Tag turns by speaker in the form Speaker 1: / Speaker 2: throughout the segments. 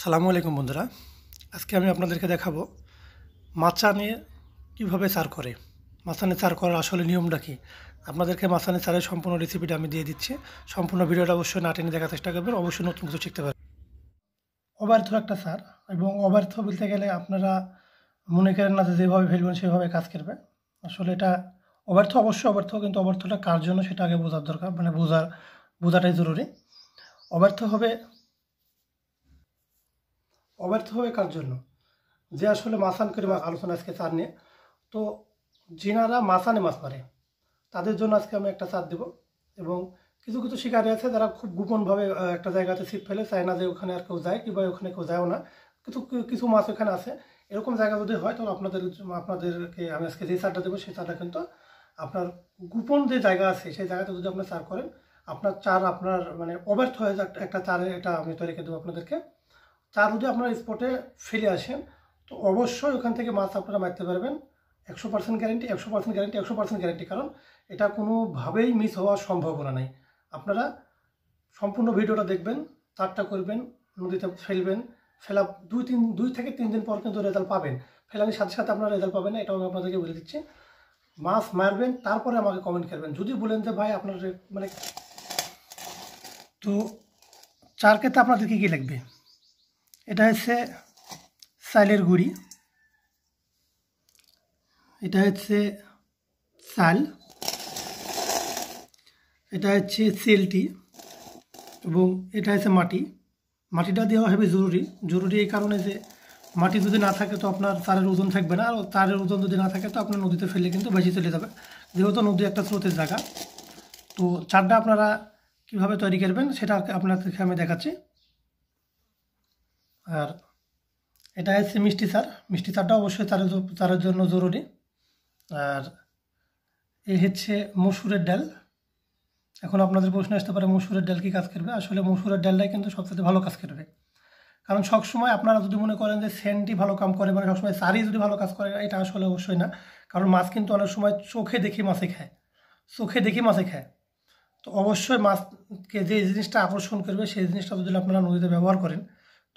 Speaker 1: সালামু আলাইকুম বন্ধুরা। আজকে আমি আপনাদেরকে দেখাবো মাচানে কিভাবে চার করে। মাচানে চার করার আসলে নিয়মটা কী? আপনাদেরকে মাচানে চারের সম্পূর্ণ রেসিপিটা আমি দিয়ে দিচ্ছি। সম্পূর্ণ ভিডিওটা অবশ্যই না টেনে দেখার চেষ্টা করবেন, অবশ্যই নতুন কিছু শিখতে পারবেন। অব্যর্থ একটা চার, এবং অব্যর্থ বলতে গেলে আপনারা মনে করেন না যে যেভাবে ফেলবেন সেভাবে কাজ করবে। আসলে এটা অব্যর্থ, অবশ্যই অব্যর্থ, কিন্তু অব্যর্থটা কার জন্য সেটা আগে বোঝার দরকার, মানে বোঝাটাই জরুরি। অব্যর্থ হবে কার জন্য? যে আসলে মাছান করে আলোচনা আজকে চার নিয়ে। তো যিনারা মাছানে মাছ মারে তাদের জন্য আজকে আমি একটা চার দেব। এবং কিছু কিছু শিকারী আছে যারা খুব গোপনভাবে একটা জায়গাতে ছিপ ফেলে, চায় না যে ওখানে আর কেউ যায়, কিংবা ওখানে কেউ যায়ও না, কিন্তু কিছু মাছ ওখানে আছে। এরকম জায়গা যদি হয় তাহলে আপনাদেরকে আমি আজকে যে চারটা দেবো সেই চারটা কিন্তু আপনার গোপন যে জায়গা আছে সেই জায়গাতে যদি আপনার চার করেন, আপনার চার আপনার মানে অব্যর্থ হয়ে যায়। একটা চারে এটা আমি তৈরি করে দেবো আপনাদেরকে। চার যদি আপনার স্পটে ফেলে আসেন তো অবশ্যই ওখান থেকে মাছ আপনারা মারতে পারবেন। 100% গ্যারেন্টি, 100% গ্যারেন্টি, 100% গ্যারেন্টি। কারণ এটা কোনোভাবেই মিস হওয়ার সম্ভাবনা নেই। আপনারা সম্পূর্ণ ভিডিওটা দেখবেন, চারটা করবেন, নদীতে ফেলবেন। ফেলা 2 থেকে 3 দিন পর কিন্তু রেজাল্ট পাবেন। ফেলানির সাথে সাথে আপনারা রেজাল্ট পাবেন না, এটাও আমি আপনাদেরকে বলে দিচ্ছি। মাছ মারবেন, তারপরে আমাকে কমেন্ট করবেন। যদি বলেন যে ভাই আপনার মানে, তো চার ক্ষেত্রে আপনাদের কী কী লাগবে? এটা হচ্ছে চালের গুঁড়ি, এটা হচ্ছে চাল, এটা হচ্ছে সেলটি, এবং এটা হচ্ছে মাটি। মাটিটা দেওয়া হবে জরুরি এই কারণে যে মাটি যদি না থাকে তো আপনার চারের ওজন থাকবে না, আর চারের ওজন যদি না থাকে তো আপনার নদীতে ফেললে কিন্তু বেশি চলে যাবে, যেহেতু নদী একটা স্রোতের জায়গা। তো চারটা আপনারা কীভাবে তৈরি করবেন সেটা আপনাদেরকে আমি দেখাচ্ছি। আর এটা হচ্ছে মিষ্টি চারটা অবশ্যই চারের জন্য জরুরি। আর এই হচ্ছে মসুরের ডাল। এখন আপনাদের প্রশ্ন আসতে পারে মসুরের ডাল কী কাজ করবে? আসলে মসুরের ডালটাই কিন্তু সবচেয়ে ভালো কাজ করবে। কারণ সবসময় আপনারা যদি মনে করেন যে সেন্টই ভালো কাম করে, মানে সবসময় চারই যদি ভালো কাজ করে, এটা আসলে অবশ্যই না। কারণ মাছ কিন্তু অনেক সময় চোখে দেখি মাছে খায়। তো অবশ্যই মাছকে যে জিনিসটা আকর্ষণ করবে সেই জিনিসটা যদি আপনারা নদীতে ব্যবহার করেন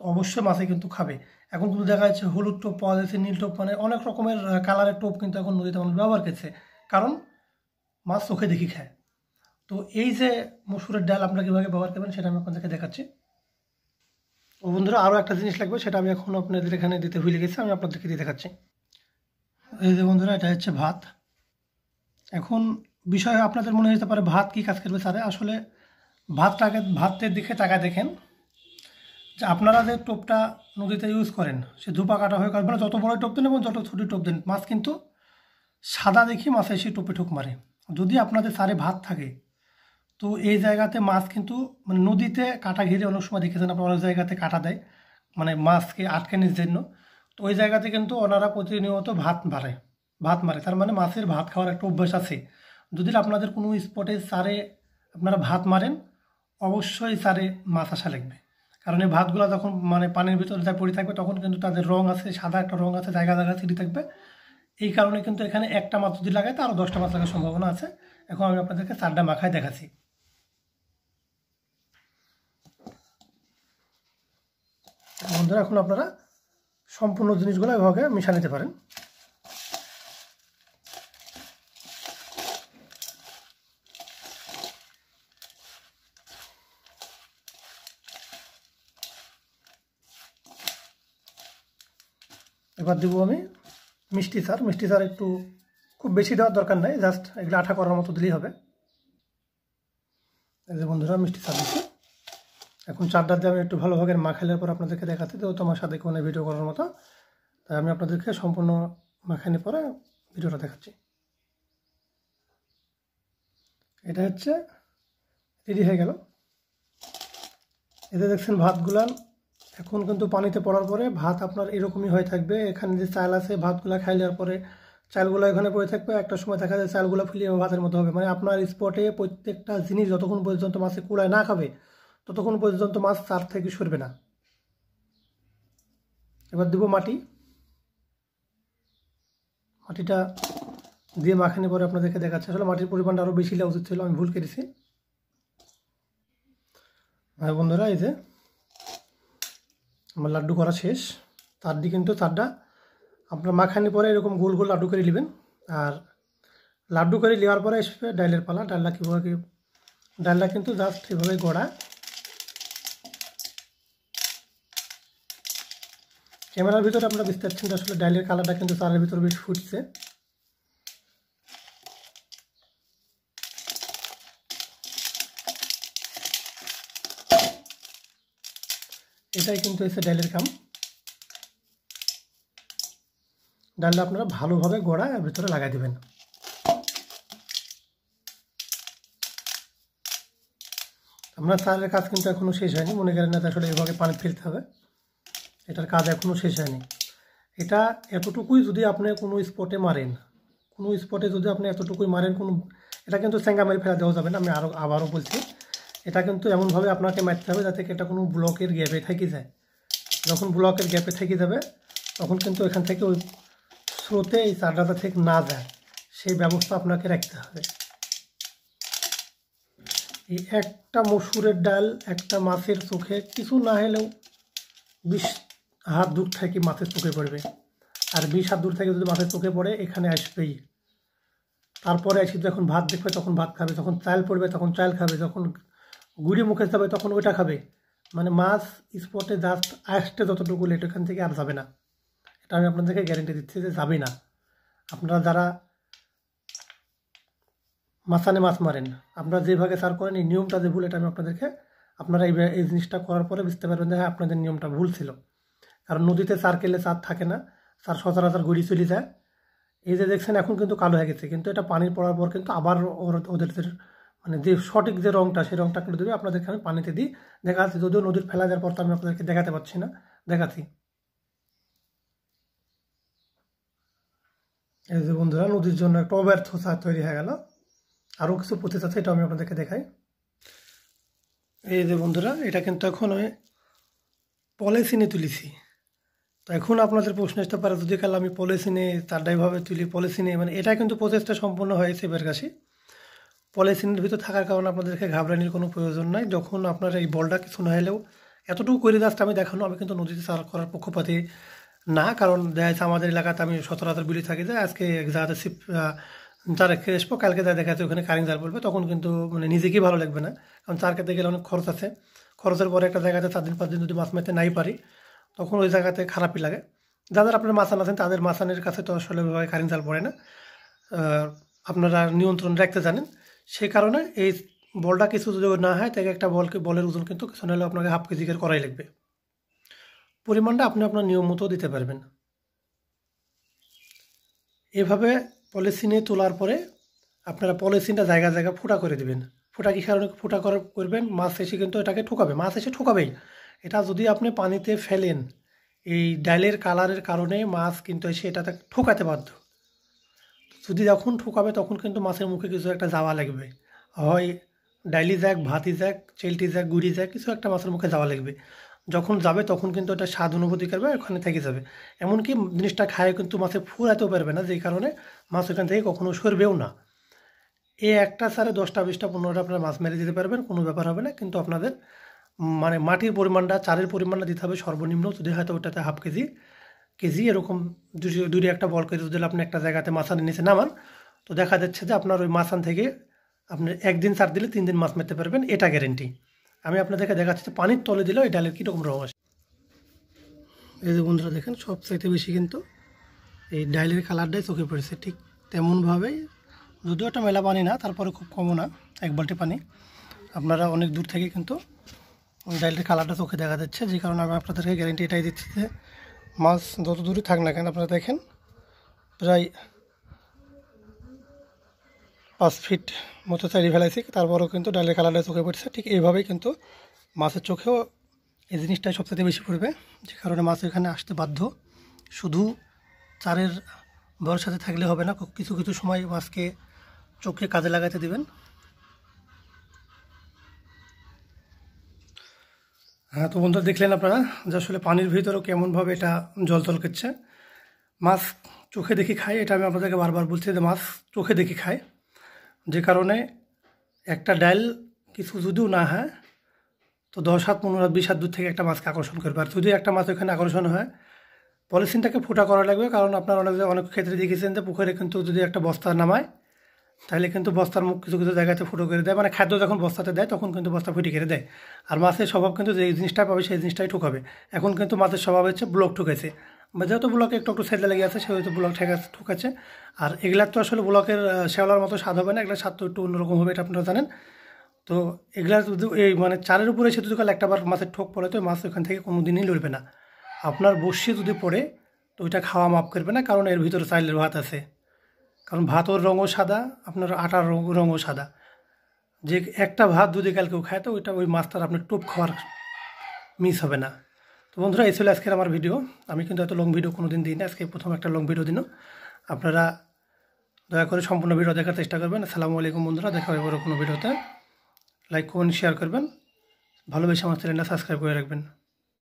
Speaker 1: তো অবশ্যই মাছে কিন্তু খাবে। এখন কিন্তু দেখা যাচ্ছে হলুদ টোপ পাওয়া যাচ্ছে, নীল টোপ, মানে অনেক রকমের কালারের টোপ কিন্তু এখন নদীতে মানুষ ব্যবহার করছে, কারণ মাছ চোখে দেখি খায়। তো এই যে মসুরের ডাল আপনারা কীভাবে ব্যবহার করবেন সেটা আমি আপনাদেরকে দেখাচ্ছি। ও বন্ধুরা, আরও একটা জিনিস লাগবে, সেটা আমি এখন আপনাদের এখানে দিতে ভুলে গেছি, আমি আপনাদেরকে দিয়ে দেখাচ্ছি। এই যে বন্ধুরা, এটা হচ্ছে ভাত। এখন বিষয় আপনাদের মনে হতে পারে ভাত কী কাজ করবে স্যারে? আসলে ভাতের দিকে তাকায় দেখেন যে আপনারা যে টোপটা নদীতে ইউজ করেন সে ধুপা কাটা হয়ে কাটবে না। যত বড় টোপ দেন এবং যত ছোটো টোপ দেন, মাছ কিন্তু সাদা দেখি মাছ এসে টোপে ঠোক মারে। যদি আপনাদের সারে ভাত থাকে তো এই জায়গাতে মাছ কিন্তু মানে নদীতে কাটা ঘিরে অনেক সময় দেখেছেন আপনারা, অনেক জায়গাতে কাটা দেয় মানে মাছকে আটকানোর জন্য। তো ওই জায়গাতে কিন্তু ওনারা প্রতিনিয়ত ভাত মারে, তার মানে মাছের ভাত খাওয়ার একটা অভ্যাস আছে। যদি আপনাদের কোনো স্পটে চারে আপনারা ভাত মারেন, অবশ্যই চারে মাছ আসা লাগবে। কারণ এই ভাতগুলো যখন মানে পানির ভিতরে যা পড়ে থাকবে তখন কিন্তু তাদের রং আছে, সাদা একটা রং আছে, জায়গা ছিটি থাকবে। এই কারণে কিন্তু এখানে একটা মাছ যদি লাগায় তো আরও 10টা মাছ লাগার সম্ভাবনা আছে। এখন আমি আপনাদেরকে চারটা মাখায় দেখাচ্ছি। বন্ধুরা, এখন আপনারা সম্পূর্ণ জিনিসগুলো এভাবে মিশা নিতে পারেন। এবার দেবো আমি মিষ্টি সার একটু খুব বেশি দেওয়ার দরকার নাই, জাস্ট এগুলো আঠা করার মতো দিলেই হবে। এই যে বন্ধুরা, মিষ্টি সার দিচ্ছি। এখন চারটা দিয়ে আমি একটু ভালোভাবে মাখাইলে পর আপনাদেরকে দেখাতে দেবো, তোমার সাথে কোনো ভিডিও করার মতো। তাই আমি আপনাদেরকে সম্পূর্ণ মাখানি পরে ভিডিওটা দেখাচ্ছি। এটা হচ্ছে রেডি হয়ে গেল। এতে দেখছেন ভাতগুলান এখন কিন্তু পানিতে পড়ার পরে ভাত আপনার এরকমই হয়ে থাকবে। এখানে যে চাল আছে ভাতগুলা খাই নেওয়ার পরে চালগুলো এখানে পড়ে থাকবে, একটা সময় দেখা যায় চালগুলো ফুলিয়ে ভাতের মতো হবে। মানে আপনার স্পটে প্রত্যেকটা জিনিস যতক্ষণ পর্যন্ত মাছে কুড়ায় না খাবে ততক্ষণ পর্যন্ত মাছ চার থেকে সরবে না। এবার দেবো মাটিটা দিয়ে মাখানি পরে আপনাদেরকে দেখাচ্ছে। আসলে মাটির পরিমাণটা আরও বেশি দেওয়া উচিত ছিল, আমি ভুল করেছি। ভাই বন্ধুরা, এই যে আমার লাড্ডু করা শেষ। তার দিয়ে কিন্তু তারটা আপনার মাখানি পরে এরকম গোল গোল লাড্ডু করে নেবেন। আর লাড্ডু করে নেওয়ার পরে আসবে ডালের পালা। ডালটা কীভাবে, ডালটা কিন্তু জাস্ট এভাবে গড়া। ক্যামেরার ভিতরে আপনারা বুঝতে পারছেন যে আসলে ডালের কালারটা কিন্তু চারের ভিতরে বেশ ফুটছে। এটাই কিন্তু হচ্ছে ডালের কাম। ডালটা আপনারা ভালোভাবে গড়া এর ভিতরে লাগাই দেবেন। আপনার চালের কাজ কিন্তু এখনও শেষ হয়নি, মনে করেন না আসলে এভাবে পানি ফেলতে হবে, এটার কাজ এখনও শেষ হয়নি। এটা এতটুকুই যদি আপনি কোনো স্পটে মারেন, কোনো স্পটে যদি আপনি এতটুকুই মারেন, কোনো এটা কিন্তু চেঙ্গা মেরে ফেলা দেওয়া যাবে না। আমি আবারও বলছি, এটা কিন্তু এমনভাবে আপনাকে মারতে হবে যাতে এটা কোনো ব্লকের গ্যাপে থেকে যায়। যখন ব্লকের গ্যাপে থেকে যাবে তখন কিন্তু এখান থেকে ওই স্রোতে এই চারটা থেকে না যায়, সেই ব্যবস্থা আপনাকে রাখতে হবে। এই একটা মসুরের ডাল একটা মাছের চোখে কিছু না হলেও 20 হাত দূর থেকে মাছের চোখে পড়বে। আর 20 হাত দূর থেকে যদি মাছের চোখে পড়ে এখানে আসবেই। তারপরে এসে যখন ভাত দেখবে তখন ভাত খাবে, যখন চাল পড়বে তখন চাল খাবে, যখন গুড়ি মুখে যাবে তখন ওইটা খাবে। মানে মাছ স্পটে জাস্ট আসতে যতটুকু লেট এখান থেকে আর যাবে না। এটা আমি আপনাদেরকে গ্যারেন্টি দিচ্ছি যে যাবে না। আপনারা যারা মাছানে মাছ মারেন, আপনারা যেভাবে সার করেন এই নিয়মটা যে ভুল, এটা আমি আপনাদেরকে, আপনারা এই জিনিসটা করার পরে বুঝতে পারবেন যে হ্যাঁ আপনাদের নিয়মটা ভুল ছিল। কারণ নদীতে চার কেলে চার থাকে না, চার সচরাচর গড়ি চলে যায়। এই যে দেখছেন এখন কিন্তু কালো হয়ে গেছে, কিন্তু এটা পানি পড়ার পর কিন্তু আবার ওদের মানে যে সঠিক যে রঙটা সেই রঙটা করে দেবে। আপনাদেরকে আমি পানিতে দিই দেখাচ্ছি, যদিও নদীর ফেলা যাওয়ার পর তো আমি আপনাদেরকে দেখাতে পারছি না, দেখাচ্ছি। এই যে বন্ধুরা নদীর জন্য একটা অব্যর্থতা তৈরি হয়ে গেল। আরও কিছু প্রসেস আছে, এটা আমি আপনাদেরকে দেখাই। এই যে বন্ধুরা এটা কিন্তু এখন আমি পলিথিনে তুলেছি। তো এখন আপনাদের প্রশ্ন আসতে পারে যদি কাল আমি পলিথিনে তারটাইভাবে তুলি পলিথিনে, মানে এটা কিন্তু প্রসেসটা সম্পূর্ণ হয়েছে এবার কাছে। পলিথিনের ভিতর থাকার কারণে আপনাদেরকে ঘাবড়ানির কোনো প্রয়োজন নাই। যখন আপনার এই বলটা কিছু না হলেও এতটুকু করে জাস্ট আমি দেখানো, আমি কিন্তু নদীতে চাষ করার পক্ষপাতী না। কারণ দেখা যাচ্ছে আমাদের এলাকাতে আমি সচরাচর বিলি থাকি যে আজকে এক জায়গাতে চার রেখে আসবো, কালকে যা দেখা যাচ্ছে ওখানে কারেন্ট জাল পড়বে, তখন কিন্তু মানে নিজেকেই ভালো লাগবে না। কারণ চার খেতে গেলে অনেক খরচ আছে। খরচের পরে একটা জায়গাতে 4 দিন 5 দিন যদি মাছ মারতে নাই পারি তখন ওই জায়গাতে খারাপই লাগে। যাদের আপনার মাছান আছেন তাদের মাছানের কাছে তো আসলে কারেন্ট জাল পড়ে না, আপনারা নিয়ন্ত্রণ রাখতে জানেন। সেই কারণে এই বলটা কিছু যদি না হয় তাকে একটা বলের ওজন কিন্তু কিছু না হলে আপনাকে হাফ কেজি করে করাই লাগবে। পরিমাণটা আপনি আপনার নিয়ম মতো দিতে পারবেন। এভাবে পলিথিনে তোলার পরে আপনারা পলিথিনটা জায়গা জায়গা ফুটা করে দেবেন। ফুটা কী কারণে ফুটা করবেন, মাছ এসে কিন্তু এটাকে ঠোকাবে, মাছ এসে ঠোকাবেই। এটা যদি আপনি পানিতে ফেলেন এই ডালের কালারের কারণে মাছ কিন্তু এসে এটাতে ঠোকাতে বাধ্য। যদি যখন ঠোকাবে তখন কিন্তু মাছের মুখে কিছু একটা যাওয়া লাগবে, হয় ডাইলি যাক, ভাতি যাক, চেলটি যাক, গুড়ি যাক, কিছু একটা মাছের মুখে যাওয়া লাগবে। যখন যাবে তখন কিন্তু এটা স্বাদ অনুভূতি করবে, ওখানে থেকে যাবে। এমনকি জিনিসটা খায় কিন্তু মাছে ফুরাতেও পারবে না, যেই কারণে মাছ ওখান থেকে কখনো সরবেও না। এই একটা সারে 10টা 20টা 15টা আপনারা মাছ মেরে দিতে পারবেন, কোনো ব্যাপার হবে না। কিন্তু আপনাদের মানে মাটির পরিমাণটা, চারের পরিমাণটা দিতে হবে সর্বনিম্ন। যদি হয়তো ওটাতে হাফ কেজি এরকম দুই একটা বল করে যদি আপনি একটা জায়গাতে মাছানের নিচে নামান, তো দেখা যাচ্ছে যে আপনার ওই মাছান থেকে আপনি একদিন চার দিলে 3 দিন মাছ মারতে পারবেন, এটা গ্যারেন্টি। আমি আপনাদেরকে দেখাচ্ছি যে পানির তলে দিলেও এই ডালের কীরকম রং আসে। এই যে বন্ধুরা দেখেন সবচাইতে বেশি কিন্তু এই ডালের কালারটাই চোখে পড়েছে, ঠিক তেমনভাবেই। যদিও একটা মেলা পানি না, তারপরে খুব কমও না, 1 বালতি পানি। আপনারা অনেক দূর থেকে কিন্তু ডালের কালারটা চোখে দেখা যাচ্ছে, যে কারণে আমি আপনাদেরকে গ্যারেন্টি এটাই দিচ্ছি যে মাছ যত দূরই থাক না কেন, আপনারা দেখেন প্রায় 5 ফিট মতো চালিয়ে ফেলাইছি, তারপরেও কিন্তু ডালের কালারটা চোখে পড়ছে। ঠিক এইভাবেই কিন্তু মাছের চোখেও এই জিনিসটাই সবচেয়ে বেশি পড়বে, যে কারণে মাছ এখানে আসতে বাধ্য। শুধু চারের ভরসাতে থাকলে হবে না, কিছু কিছু সময় মাছকে চোখে কাজে লাগাতে দিবেন। হ্যাঁ, তো বন্ধুরা দেখলেন আপনারা যে আসলে পানির ভিতরেও কেমনভাবে এটা জল করছে। মাছ চোখে দেখি খায়, এটা আমি আপনাদেরকে বারবার বলছি যে মাছ চোখে দেখি খায়, যে কারণে একটা ডাল কিছু যদিও না হয় তো 10 হাত 15 হাত 20 হাত দূর থেকে একটা মাছকে আকর্ষণ করবে। আর যদি একটা মাছ ওখানে আকর্ষণ হয়, পলিথিনটাকে ফুটা করা লাগবে, কারণ আপনারা অনেক ক্ষেত্রে দেখেছেন যে পুকুরে কিন্তু যদি একটা বস্তা নামায়, তাহলে কিন্তু বস্তার মুখ কিছু কিছু জায়গাতে ফুটো করে দেয়, মানে খাদ্য যখন বস্তাতে দেয় তখন কিন্তু বস্তা ফুটি করে দেয়। আর মাছের স্বভাব কিন্তু যে জিনিসটা পাবে সেই জিনিসটাই ঠুকাবে। এখন কিন্তু মাছের স্বভাব হচ্ছে ব্লক ঠুকেছে, বা যেহেতু ব্লকে একটু একটু সাইডে লেগে আছে সেহেতু ব্লক ঠুকাচ্ছে। আর এগুলার তো আসলে ব্লকের শ্যাওলার মতো স্বাদ হবে না, এগুলোর স্বাদ তো একটু অন্যরকম হবে, এটা আপনারা জানেন। তো এগুলা যদি এই মানে চারের উপরে এসে যদি কাল একটাবার মাছের ঠোক পড়ে, তো মাছ ওখান থেকে কোনো দিনই লড়বে না। আপনার বসিয়ে যদি পড়ে তো ওইটা খাওয়া মাফ করবে না, কারণ এর ভিতরে চাইলের ভাত আছে। কারণ ভাতর রঙও সাদা, আপনার আটার রঙও সাদা। যে একটা ভাত যদি কাল কেউ খায় তো ওই মাছটার আপনার টোপ খাওয়ার মিস হবে না। তো বন্ধুরা, এই ছিল আজকের আমার ভিডিও। আমি কিন্তু এত লং ভিডিও কোনো দিন দিই না, আজকে প্রথম একটা লং ভিডিও দিন। আপনারা দয়া করে সম্পূর্ণ ভিডিও দেখার চেষ্টা করবেন। আসসালামু আলাইকুম বন্ধুরা, দেখা হবে বড় কোনো ভিডিওতে। লাইক কমেন্ট শেয়ার করবেন, ভালোবেসে আমার চ্যানেলটা সাবস্ক্রাইব করে রাখবেন।